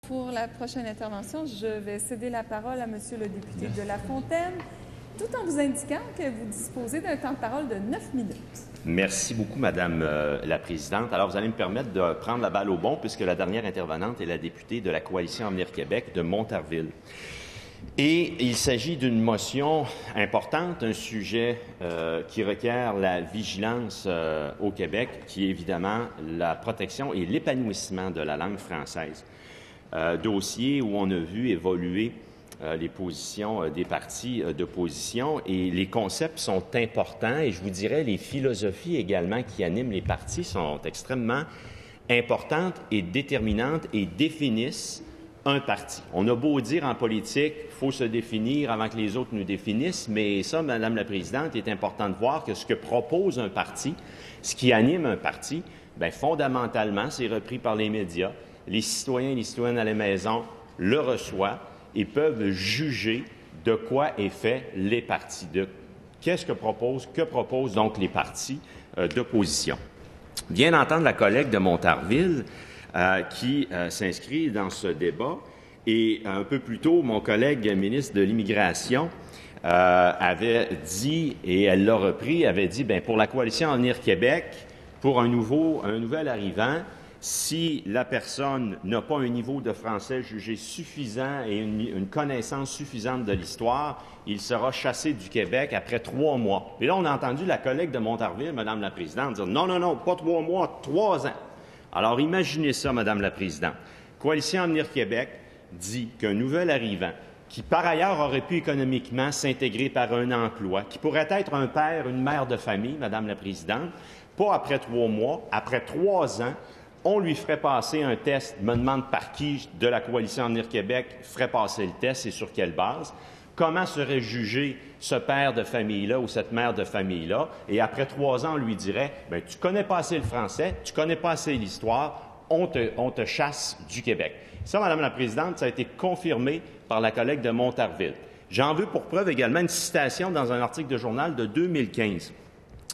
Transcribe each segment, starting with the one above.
Pour la prochaine intervention, je vais céder la parole à Monsieur le député de La Fontaine, tout en vous indiquant que vous disposez d'un temps de parole de 9 minutes. Merci beaucoup, Madame la Présidente. Alors, vous allez me permettre de prendre la balle au bon, puisque la dernière intervenante est la députée de la Coalition Avenir Québec de Montarville. Et il s'agit d'une motion importante, un sujet qui requiert la vigilance au Québec, qui est évidemment la protection et l'épanouissement de la langue française. Dossier où on a vu évoluer les positions des partis d'opposition et les concepts sont importants et je vous dirais les philosophies également qui animent les partis sont extrêmement importantes et déterminantes et définissent un parti. On a beau dire en politique, il faut se définir avant que les autres nous définissent, mais ça, Madame la Présidente, il est important de voir que ce que propose un parti, ce qui anime un parti, bien, fondamentalement, c'est repris par les médias. Les citoyens et les citoyennes à la maison le reçoivent et peuvent juger de quoi est fait les partis, de que proposent donc les partis d'opposition. Bien entendre la collègue de Montarville qui s'inscrit dans ce débat et un peu plus tôt, mon collègue ministre de l'Immigration avait dit, et elle l'a repris, avait dit, bien, pour la Coalition Avenir Québec, pour un nouvel arrivant, si la personne n'a pas un niveau de français jugé suffisant et une connaissance suffisante de l'histoire, il sera chassé du Québec après 3 mois. Et là, on a entendu la collègue de Montarville, Madame la Présidente, dire non, pas 3 mois, 3 ans. Alors, imaginez ça, Madame la Présidente. Coalition Avenir Québec dit qu'un nouvel arrivant, qui par ailleurs aurait pu économiquement s'intégrer par un emploi, qui pourrait être un père, une mère de famille, Madame la Présidente, pas après 3 mois, après 3 ans, on lui ferait passer un test, me demande par qui de la Coalition Avenir Québec ferait passer le test et sur quelle base. Comment serait jugé ce père de famille-là ou cette mère de famille-là? Et après 3 ans, on lui dirait, bien, tu connais pas assez le français, tu connais pas assez l'histoire, on te chasse du Québec. Ça, Madame la Présidente, ça a été confirmé par la collègue de Montarville. J'en veux pour preuve également une citation dans un article de journal de 2015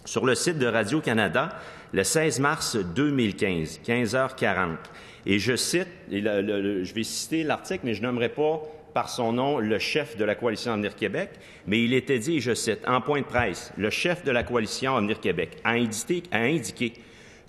sur le site de Radio-Canada, le 16 mars 2015, 15h40. Et je cite, je vais citer l'article, mais je nommerai pas par son nom le chef de la Coalition Avenir Québec, mais il était dit, et je cite, en point de presse, le chef de la Coalition Avenir Québec a indiqué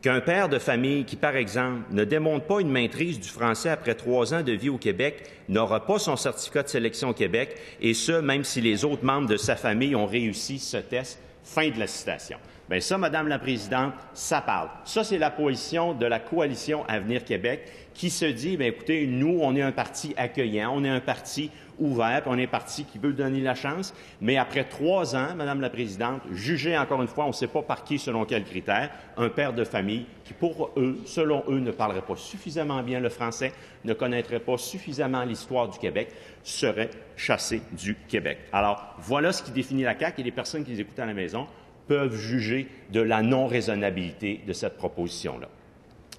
qu'un père de famille qui, par exemple, ne démontre pas une maîtrise du français après 3 ans de vie au Québec n'aura pas son certificat de sélection au Québec, et ce, même si les autres membres de sa famille ont réussi ce test. Fin de la citation. Bien, ça, Madame la Présidente, ça parle. Ça, c'est la position de la Coalition Avenir Québec qui se dit, bien, écoutez, nous, on est un parti accueillant, on est un parti ouvert, puis on est un parti qui veut donner la chance, mais après 3 ans, Madame la Présidente, jugé encore une fois, on ne sait pas par qui, selon quels critères, un père de famille qui, pour eux, selon eux, ne parlerait pas suffisamment bien le français, ne connaîtrait pas suffisamment l'histoire du Québec, serait chassé du Québec. Alors, voilà ce qui définit la CAQ et les personnes qui les écoutent à la maison peuvent juger de la non-raisonnabilité de cette proposition-là.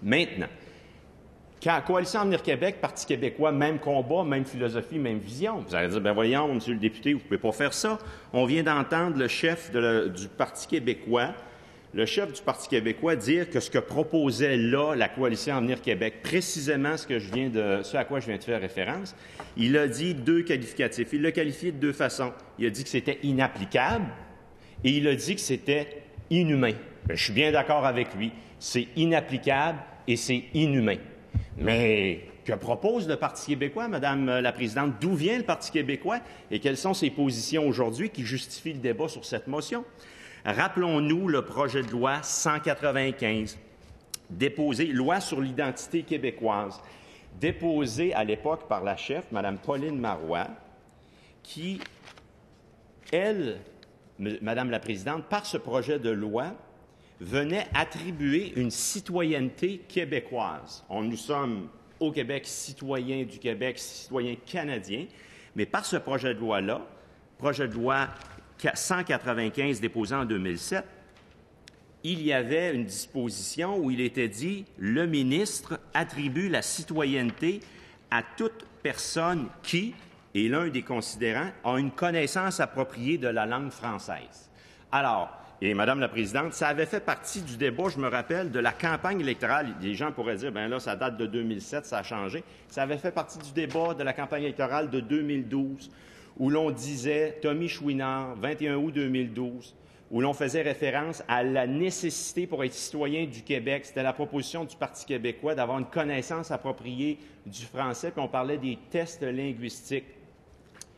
Maintenant, Coalition Avenir Québec, Parti québécois, même combat, même philosophie, même vision. Vous allez dire, bien voyons, Monsieur le député, vous ne pouvez pas faire ça. On vient d'entendre le chef du Parti québécois, dire que ce que proposait là la Coalition Avenir Québec, précisément ce à quoi je viens de faire référence, il a dit 2 qualificatifs. Il l'a qualifié de 2 façons. Il a dit que c'était inapplicable et il a dit que c'était inhumain. Bien, je suis bien d'accord avec lui. C'est inapplicable et c'est inhumain. Mais que propose le Parti québécois, Madame la Présidente? D'où vient le Parti québécois et quelles sont ses positions aujourd'hui qui justifient le débat sur cette motion? Rappelons-nous le projet de loi 195, déposé, loi sur l'identité québécoise, déposé à l'époque par la chef, Madame Pauline Marois, qui, elle, Madame la Présidente, par ce projet de loi, venait attribuer une citoyenneté québécoise. Nous sommes au Québec citoyens du Québec, citoyens canadiens, mais par ce projet de loi-là, projet de loi 195 déposé en 2007, il y avait une disposition où il était dit « Le ministre attribue la citoyenneté à toute personne qui, et l'un des considérants, a une connaissance appropriée de la langue française. » Alors, Et, Madame la Présidente, ça avait fait partie du débat, je me rappelle, de la campagne électorale. Les gens pourraient dire, bien là, ça date de 2007, ça a changé. Ça avait fait partie du débat de la campagne électorale de 2012, où l'on disait, Tommy Chouinard, 21 août 2012, où l'on faisait référence à la nécessité pour être citoyen du Québec, c'était la proposition du Parti québécois d'avoir une connaissance appropriée du français, puis on parlait des tests linguistiques.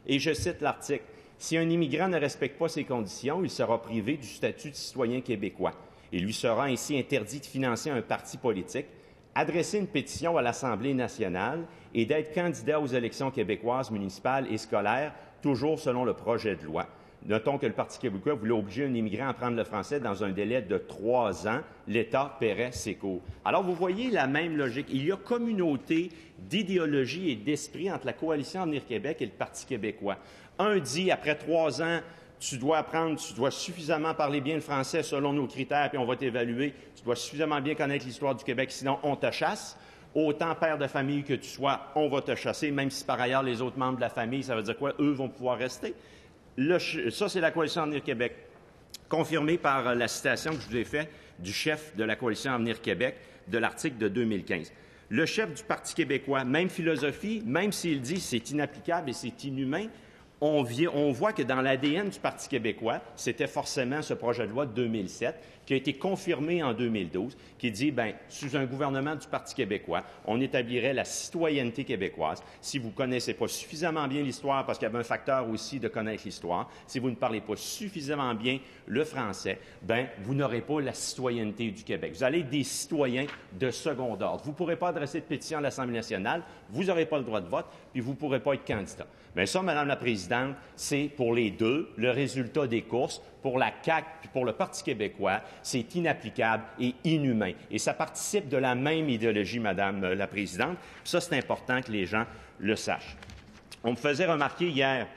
Et je cite l'article. Si un immigrant ne respecte pas ces conditions, il sera privé du statut de citoyen québécois. Il lui sera ainsi interdit de financer un parti politique, adresser une pétition à l'Assemblée nationale et d'être candidat aux élections québécoises municipales et scolaires, toujours selon le projet de loi. Notons que le Parti québécois voulait obliger un immigrant à apprendre le français dans un délai de 3 ans. L'État paierait ses cours. Alors, vous voyez la même logique. Il y a communauté d'idéologie et d'esprit entre la Coalition Avenir Québec et le Parti québécois. Un dit, après 3 ans, tu dois apprendre, tu dois suffisamment parler bien le français selon nos critères, puis on va t'évaluer. Tu dois suffisamment bien connaître l'histoire du Québec, sinon on te chasse. Autant père de famille que tu sois, on va te chasser, même si par ailleurs les autres membres de la famille, ça veut dire quoi? Eux vont pouvoir rester. Ça, c'est la Coalition Avenir Québec, confirmée par la citation que je vous ai faite du chef de la Coalition Avenir Québec de l'article de 2015. Le chef du Parti québécois, même philosophie, même s'il dit c'est inapplicable et c'est inhumain, on voit que dans l'ADN du Parti québécois, c'était forcément ce projet de loi de 2007 qui a été confirmé en 2012, qui dit, bien, sous un gouvernement du Parti québécois, on établirait la citoyenneté québécoise. Si vous ne connaissez pas suffisamment bien l'histoire, parce qu'il y avait un facteur aussi de connaître l'histoire, si vous ne parlez pas suffisamment bien le français, bien, vous n'aurez pas la citoyenneté du Québec. Vous allez être des citoyens de second ordre. Vous ne pourrez pas adresser de pétition à l'Assemblée nationale, vous n'aurez pas le droit de vote, puis vous ne pourrez pas être candidat. Bien, ça, Madame la Présidente, c'est pour les deux le résultat des courses. Pour la CAQ puis pour le Parti québécois, c'est inapplicable et inhumain. Et ça participe de la même idéologie, Madame la Présidente. Puis ça, c'est important que les gens le sachent. On me faisait remarquer hier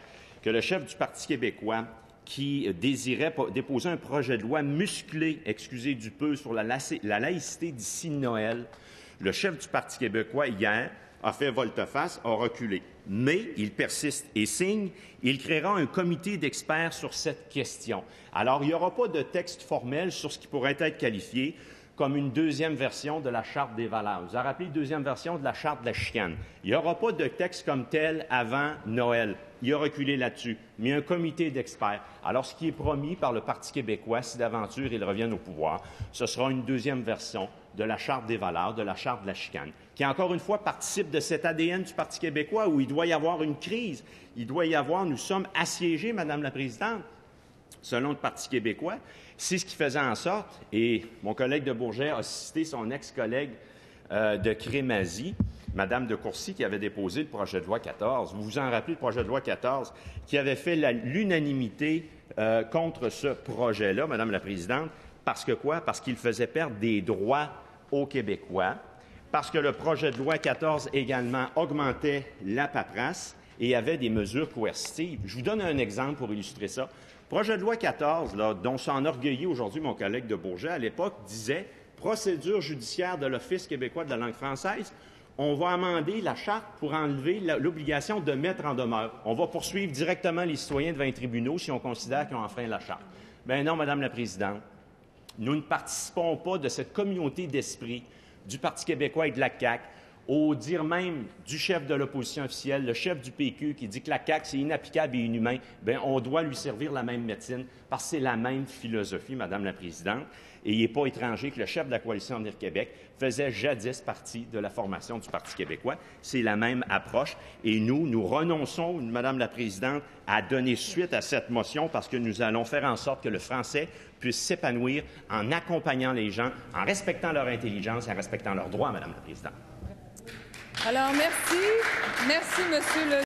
que le chef du Parti québécois, qui désirait déposer un projet de loi musclé, excusez du peu, sur la laïcité d'ici Noël, le chef du Parti québécois, hier, a fait volte-face, a reculé. Mais il persiste et signe, il créera un comité d'experts sur cette question. Alors, il n'y aura pas de texte formel sur ce qui pourrait être qualifié comme une deuxième version de la Charte des valeurs. Vous avez rappelé la deuxième version de la Charte de la chicane. Il n'y aura pas de texte comme tel avant Noël. Il a reculé là-dessus, mais un comité d'experts. Alors, ce qui est promis par le Parti québécois, si d'aventure ils reviennent au pouvoir, ce sera une deuxième version de la Charte des valeurs, de la Charte de la chicane, qui, encore une fois, participe de cet ADN du Parti québécois où il doit y avoir une crise. Il doit y avoir, nous sommes assiégés, Madame la Présidente, selon le Parti québécois. C'est ce qui faisait en sorte, et mon collègue de Bourget a cité son ex-collègue de Crémazie, Mme de Courcy, qui avait déposé le projet de loi 14. Vous vous en rappelez, le projet de loi 14, qui avait fait l'unanimité contre ce projet-là, Madame la Présidente, parce que quoi? Parce qu'il faisait perdre des droits aux Québécois, parce que le projet de loi 14 également augmentait la paperasse et avait des mesures coercitives. Je vous donne un exemple pour illustrer ça. Le projet de loi 14, là, dont s'enorgueillit aujourd'hui mon collègue de Bourget, à l'époque, disait « Procédure judiciaire de l'Office québécois de la langue française ». On va amender la Charte pour enlever l'obligation de mettre en demeure. On va poursuivre directement les citoyens devant les tribunaux si on considère qu'ils ont enfreint la Charte. Bien non, Madame la Présidente, nous ne participons pas de cette communauté d'esprit du Parti québécois et de la CAQ, au dire même du chef de l'opposition officielle, le chef du PQ, qui dit que la CAQ, c'est inapplicable et inhumain. Bien, on doit lui servir la même médecine parce que c'est la même philosophie, Madame la Présidente. Et il n'est pas étranger que le chef de la Coalition Avenir Québec faisait jadis partie de la formation du Parti québécois. C'est la même approche. Et nous renonçons, Madame la Présidente, à donner suite à cette motion parce que nous allons faire en sorte que le français puisse s'épanouir en accompagnant les gens, en respectant leur intelligence et en respectant leurs droits, Madame la Présidente. Alors, merci. Merci, Monsieur le